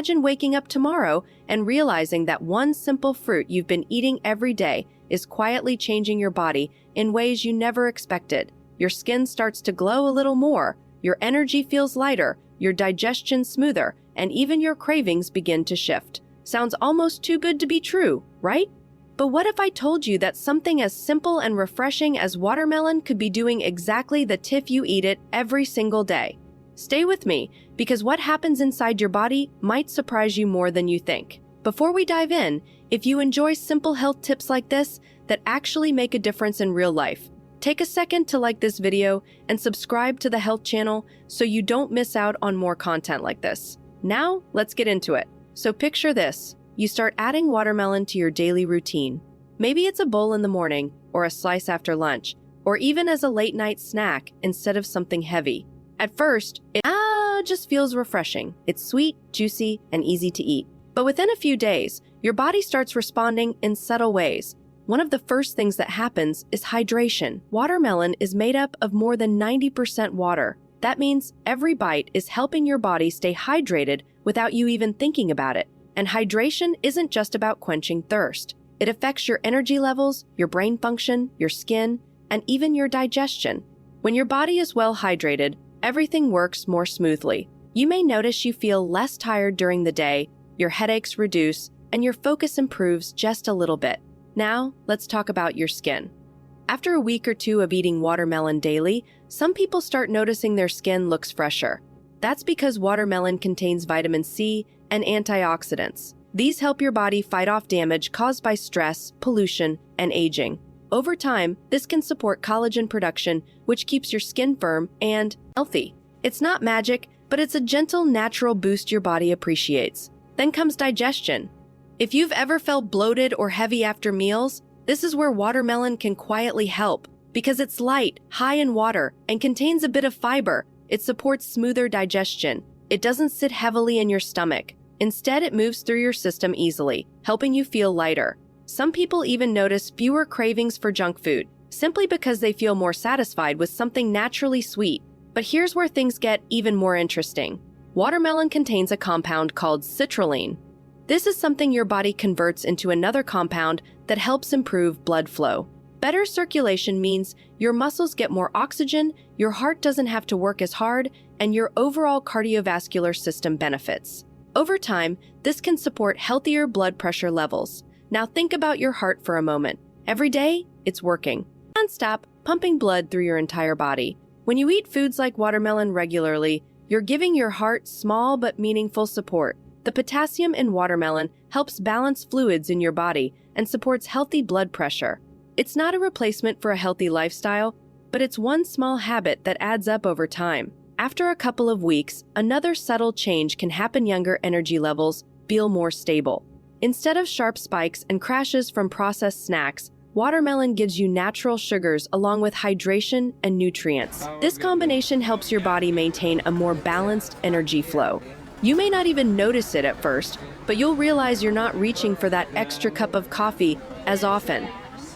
Imagine waking up tomorrow and realizing that one simple fruit you've been eating every day is quietly changing your body in ways you never expected. Your skin starts to glow a little more, your energy feels lighter, your digestion smoother, and even your cravings begin to shift. Sounds almost too good to be true, right? But what if I told you that something as simple and refreshing as watermelon could be doing exactly the if you eat it every single day? Stay with me, because what happens inside your body might surprise you more than you think. Before we dive in, if you enjoy simple health tips like this that actually make a difference in real life, take a second to like this video and subscribe to the health channel so you don't miss out on more content like this. Now, let's get into it. So picture this. You start adding watermelon to your daily routine. Maybe it's a bowl in the morning, or a slice after lunch, or even as a late-night snack instead of something heavy. At first, it just feels refreshing. It's sweet, juicy, and easy to eat. But within a few days, your body starts responding in subtle ways. One of the first things that happens is hydration. Watermelon is made up of more than 90% water. That means every bite is helping your body stay hydrated without you even thinking about it. And hydration isn't just about quenching thirst. It affects your energy levels, your brain function, your skin, and even your digestion. When your body is well hydrated, everything works more smoothly. You may notice you feel less tired during the day, your headaches reduce, and your focus improves just a little bit. Now, let's talk about your skin. After a week or two of eating watermelon daily, some people start noticing their skin looks fresher. That's because watermelon contains vitamin C and antioxidants. These help your body fight off damage caused by stress, pollution, and aging. Over time, this can support collagen production, which keeps your skin firm and healthy. It's not magic, but it's a gentle, natural boost your body appreciates. Then comes digestion. If you've ever felt bloated or heavy after meals, this is where watermelon can quietly help. Because it's light, high in water, and contains a bit of fiber, it supports smoother digestion. It doesn't sit heavily in your stomach. Instead, it moves through your system easily, helping you feel lighter. Some people even notice fewer cravings for junk food, simply because they feel more satisfied with something naturally sweet. But here's where things get even more interesting. Watermelon contains a compound called citrulline. This is something your body converts into another compound that helps improve blood flow. Better circulation means your muscles get more oxygen, your heart doesn't have to work as hard, and your overall cardiovascular system benefits. Over time, this can support healthier blood pressure levels. Now think about your heart for a moment. Every day, it's working non-stop, pumping blood through your entire body. When you eat foods like watermelon regularly, you're giving your heart small but meaningful support. The potassium in watermelon helps balance fluids in your body and supports healthy blood pressure. It's not a replacement for a healthy lifestyle, but it's one small habit that adds up over time. After a couple of weeks, another subtle change can happen. Younger energy levels feel more stable. Instead of sharp spikes and crashes from processed snacks, watermelon gives you natural sugars along with hydration and nutrients. This combination helps your body maintain a more balanced energy flow. You may not even notice it at first, but you'll realize you're not reaching for that extra cup of coffee as often.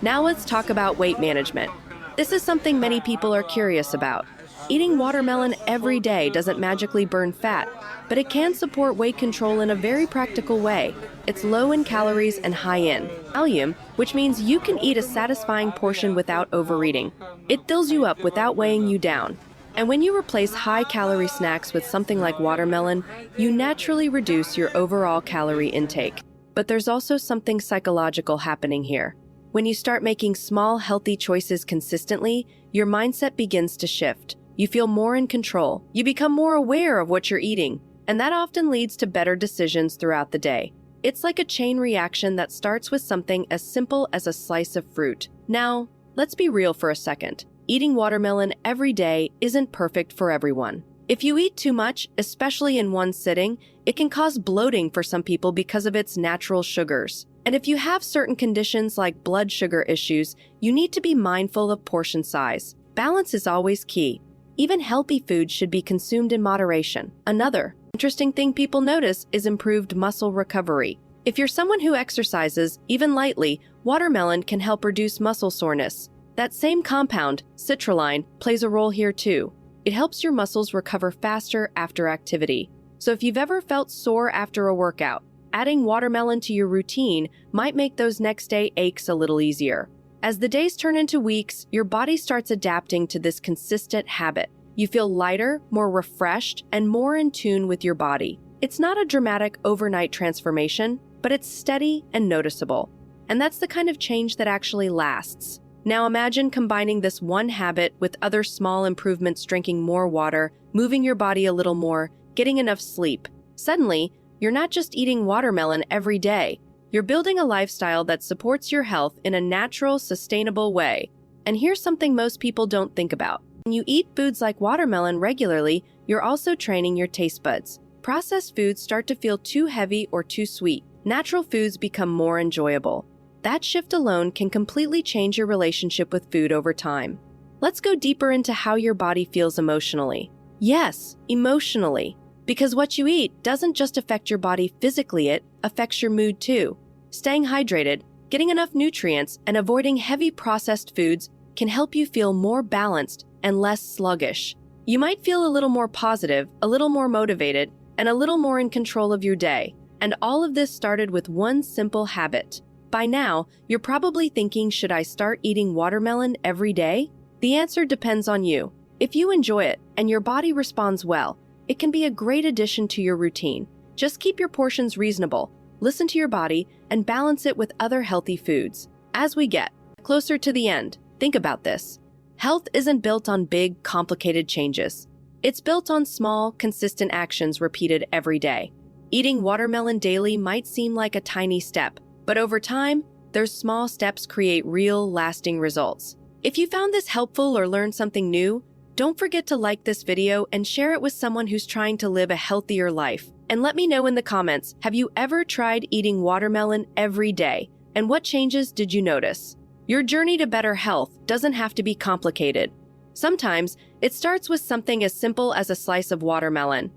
Now let's talk about weight management. This is something many people are curious about. Eating watermelon every day doesn't magically burn fat, but it can support weight control in a very practical way. It's low in calories and high in volume, which means you can eat a satisfying portion without overeating. It fills you up without weighing you down. And when you replace high-calorie snacks with something like watermelon, you naturally reduce your overall calorie intake. But there's also something psychological happening here. When you start making small, healthy choices consistently, your mindset begins to shift. You feel more in control. You become more aware of what you're eating, and that often leads to better decisions throughout the day. It's like a chain reaction that starts with something as simple as a slice of fruit. Now, let's be real for a second. Eating watermelon every day isn't perfect for everyone. If you eat too much, especially in one sitting, it can cause bloating for some people because of its natural sugars. And if you have certain conditions like blood sugar issues, you need to be mindful of portion size. Balance is always key. Even healthy foods should be consumed in moderation. Another interesting thing people notice is improved muscle recovery. If you're someone who exercises, even lightly, watermelon can help reduce muscle soreness. That same compound, citrulline, plays a role here too. It helps your muscles recover faster after activity. So if you've ever felt sore after a workout, adding watermelon to your routine might make those next day aches a little easier. As the days turn into weeks, your body starts adapting to this consistent habit. You feel lighter, more refreshed, and more in tune with your body. It's not a dramatic overnight transformation, but it's steady and noticeable. And that's the kind of change that actually lasts. Now imagine combining this one habit with other small improvements: drinking more water, moving your body a little more, getting enough sleep. Suddenly, you're not just eating watermelon every day. You're building a lifestyle that supports your health in a natural, sustainable way. And here's something most people don't think about. When you eat foods like watermelon regularly, you're also training your taste buds. Processed foods start to feel too heavy or too sweet. Natural foods become more enjoyable. That shift alone can completely change your relationship with food over time. Let's go deeper into how your body feels emotionally. Yes, emotionally. Because what you eat doesn't just affect your body physically, it affects your mood too. Staying hydrated, getting enough nutrients, and avoiding heavy processed foods can help you feel more balanced and less sluggish. You might feel a little more positive, a little more motivated, and a little more in control of your day. And all of this started with one simple habit. By now, you're probably thinking, should I start eating watermelon every day? The answer depends on you. If you enjoy it and your body responds well, it can be a great addition to your routine. Just keep your portions reasonable, listen to your body, and balance it with other healthy foods. As we get closer to the end, think about this. Health isn't built on big, complicated changes. It's built on small, consistent actions repeated every day. Eating watermelon daily might seem like a tiny step, but over time, those small steps create real, lasting results. If you found this helpful or learned something new, don't forget to like this video and share it with someone who's trying to live a healthier life. And let me know in the comments, have you ever tried eating watermelon every day? And what changes did you notice? Your journey to better health doesn't have to be complicated. Sometimes, it starts with something as simple as a slice of watermelon.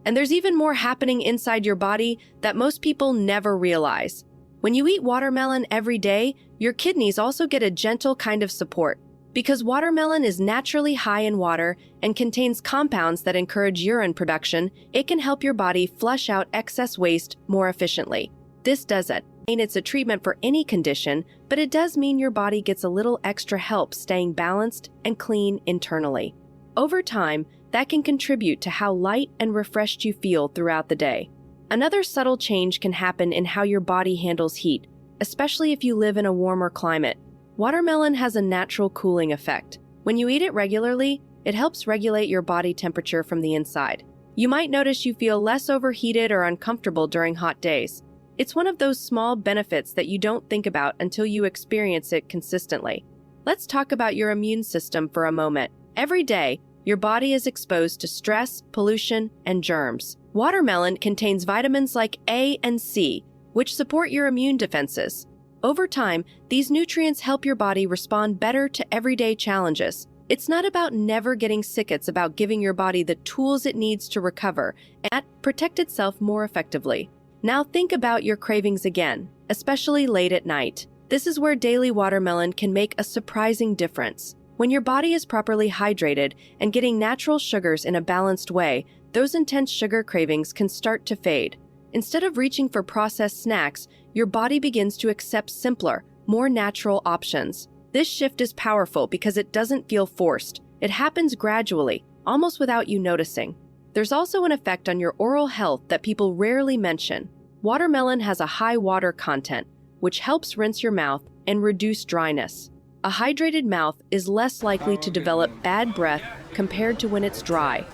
And there's even more happening inside your body that most people never realize. When you eat watermelon every day, your kidneys also get a gentle kind of support. Because watermelon is naturally high in water and contains compounds that encourage urine production, it can help your body flush out excess waste more efficiently. This doesn't mean it's a treatment for any condition, but it does mean your body gets a little extra help staying balanced and clean internally. Over time, that can contribute to how light and refreshed you feel throughout the day. Another subtle change can happen in how your body handles heat, especially if you live in a warmer climate. Watermelon has a natural cooling effect. When you eat it regularly, it helps regulate your body temperature from the inside. You might notice you feel less overheated or uncomfortable during hot days. It's one of those small benefits that you don't think about until you experience it consistently. Let's talk about your immune system for a moment. Every day, your body is exposed to stress, pollution, and germs. Watermelon contains vitamins like A and C, which support your immune defenses. Over time, these nutrients help your body respond better to everyday challenges. It's not about never getting sick, it's about giving your body the tools it needs to recover and protect itself more effectively. Now think about your cravings again, especially late at night. This is where daily watermelon can make a surprising difference. When your body is properly hydrated and getting natural sugars in a balanced way, those intense sugar cravings can start to fade. Instead of reaching for processed snacks, your body begins to accept simpler, more natural options. This shift is powerful because it doesn't feel forced. It happens gradually, almost without you noticing. There's also an effect on your oral health that people rarely mention. Watermelon has a high water content, which helps rinse your mouth and reduce dryness. A hydrated mouth is less likely to develop bad breath compared to when it's dry.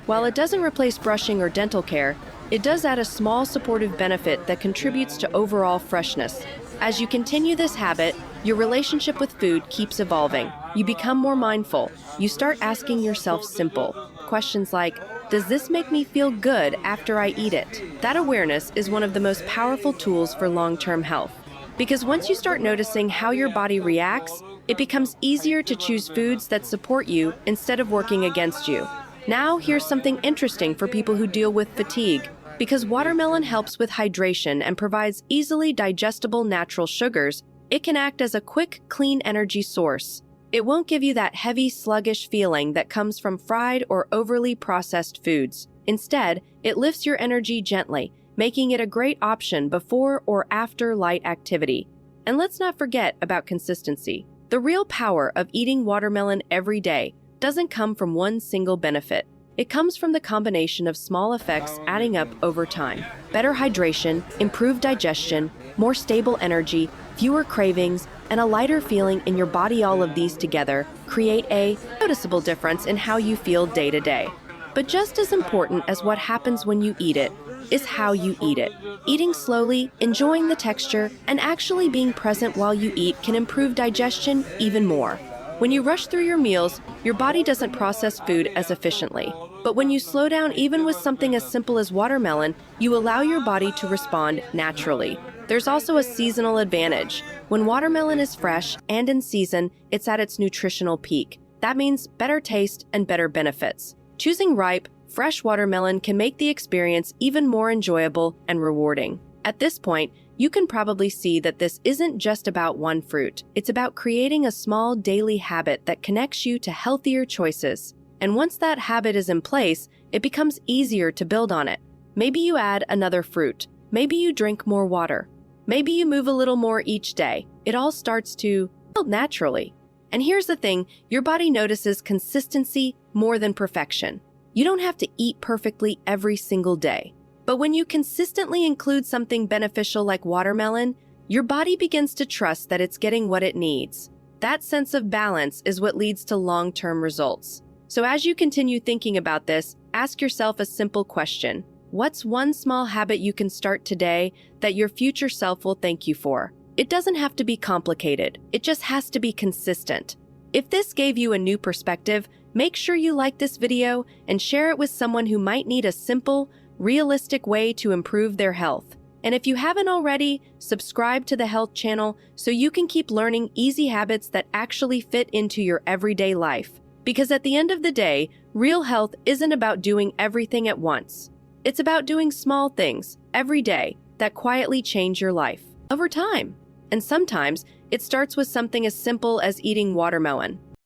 While it doesn't replace brushing or dental care, it does add a small supportive benefit that contributes to overall freshness. As you continue this habit, your relationship with food keeps evolving. You become more mindful. You start asking yourself simple questions like, does this make me feel good after I eat it? That awareness is one of the most powerful tools for long-term health. Because once you start noticing how your body reacts, it becomes easier to choose foods that support you instead of working against you. Now, here's something interesting for people who deal with fatigue. Because watermelon helps with hydration and provides easily digestible natural sugars, it can act as a quick, clean energy source. It won't give you that heavy, sluggish feeling that comes from fried or overly processed foods. Instead, it lifts your energy gently, making it a great option before or after light activity. And let's not forget about consistency. The real power of eating watermelon every day doesn't come from one single benefit. It comes from the combination of small effects adding up over time. Better hydration, improved digestion, more stable energy, fewer cravings, and a lighter feeling in your body. All of these together create a noticeable difference in how you feel day to day. But just as important as what happens when you eat it is how you eat it. Eating slowly, enjoying the texture, and actually being present while you eat can improve digestion even more. When you rush through your meals, your body doesn't process food as efficiently. But when you slow down even with something as simple as watermelon, you allow your body to respond naturally. There's also a seasonal advantage. When watermelon is fresh and in season, it's at its nutritional peak. That means better taste and better benefits. Choosing ripe, fresh watermelon can make the experience even more enjoyable and rewarding. At this point, you can probably see that this isn't just about one fruit. It's about creating a small daily habit that connects you to healthier choices. And once that habit is in place, it becomes easier to build on it. Maybe you add another fruit. Maybe you drink more water. Maybe you move a little more each day. It all starts to build naturally. And here's the thing, your body notices consistency more than perfection. You don't have to eat perfectly every single day. But when you consistently include something beneficial like watermelon, your body begins to trust that it's getting what it needs. That sense of balance is what leads to long-term results. So as you continue thinking about this, ask yourself a simple question. What's one small habit you can start today that your future self will thank you for? It doesn't have to be complicated. It just has to be consistent. If this gave you a new perspective, make sure you like this video and share it with someone who might need a simple, realistic way to improve their health. And if you haven't already, subscribe to the Health Channel so you can keep learning easy habits that actually fit into your everyday life. Because at the end of the day, real health isn't about doing everything at once. It's about doing small things every day that quietly change your life over time. And sometimes it starts with something as simple as eating watermelon.